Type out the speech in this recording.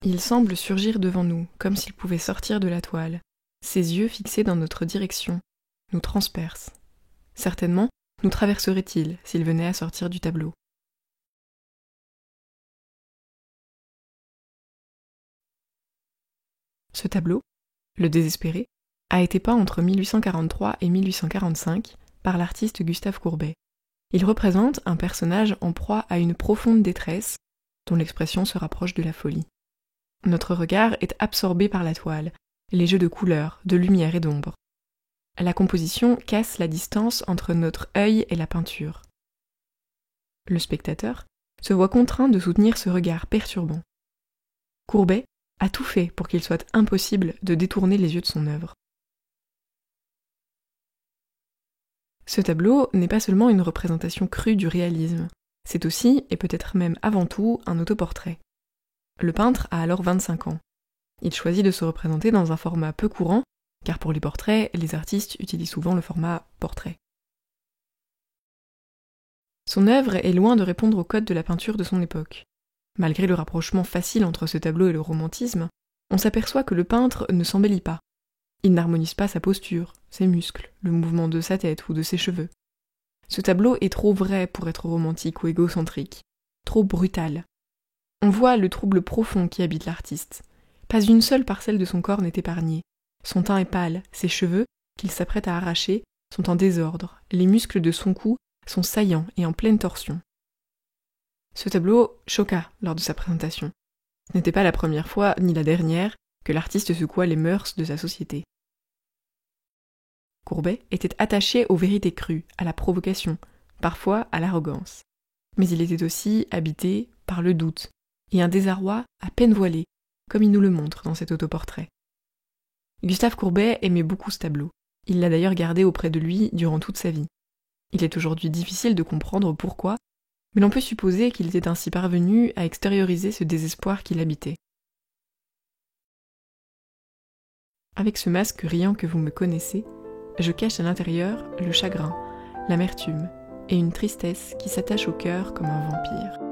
Il semble surgir devant nous, comme s'il pouvait sortir de la toile. Ses yeux fixés dans notre direction nous transpercent. Certainement, nous traverserait-il s'il venait à sortir du tableau. Ce tableau, le Désespéré, a été peint entre 1843 et 1845 par l'artiste Gustave Courbet. Il représente un personnage en proie à une profonde détresse, dont l'expression se rapproche de la folie. Notre regard est absorbé par la toile, les jeux de couleurs, de lumière et d'ombre. La composition casse la distance entre notre œil et la peinture. Le spectateur se voit contraint de soutenir ce regard perturbant. Courbet a tout fait pour qu'il soit impossible de détourner les yeux de son œuvre. Ce tableau n'est pas seulement une représentation crue du réalisme, c'est aussi, et peut-être même avant tout, un autoportrait. Le peintre a alors 25 ans. Il choisit de se représenter dans un format peu courant, car pour les portraits, les artistes utilisent souvent le format portrait. Son œuvre est loin de répondre au code de la peinture de son époque. Malgré le rapprochement facile entre ce tableau et le romantisme, on s'aperçoit que le peintre ne s'embellit pas. Il n'harmonise pas sa posture, ses muscles, le mouvement de sa tête ou de ses cheveux. Ce tableau est trop vrai pour être romantique ou égocentrique, trop brutal. On voit le trouble profond qui habite l'artiste. Pas une seule parcelle de son corps n'est épargnée. Son teint est pâle, ses cheveux, qu'il s'apprête à arracher, sont en désordre, les muscles de son cou sont saillants et en pleine torsion. Ce tableau choqua lors de sa présentation. Ce n'était pas la première fois, ni la dernière, que l'artiste secoua les mœurs de sa société. Courbet était attaché aux vérités crues, à la provocation, parfois à l'arrogance. Mais il était aussi habité par le doute, et un désarroi à peine voilé, comme il nous le montre dans cet autoportrait. Gustave Courbet aimait beaucoup ce tableau. Il l'a d'ailleurs gardé auprès de lui durant toute sa vie. Il est aujourd'hui difficile de comprendre pourquoi, mais l'on peut supposer qu'il était ainsi parvenu à extérioriser ce désespoir qui l'habitait. Avec ce masque riant que vous me connaissez, je cache à l'intérieur le chagrin, l'amertume et une tristesse qui s'attache au cœur comme un vampire.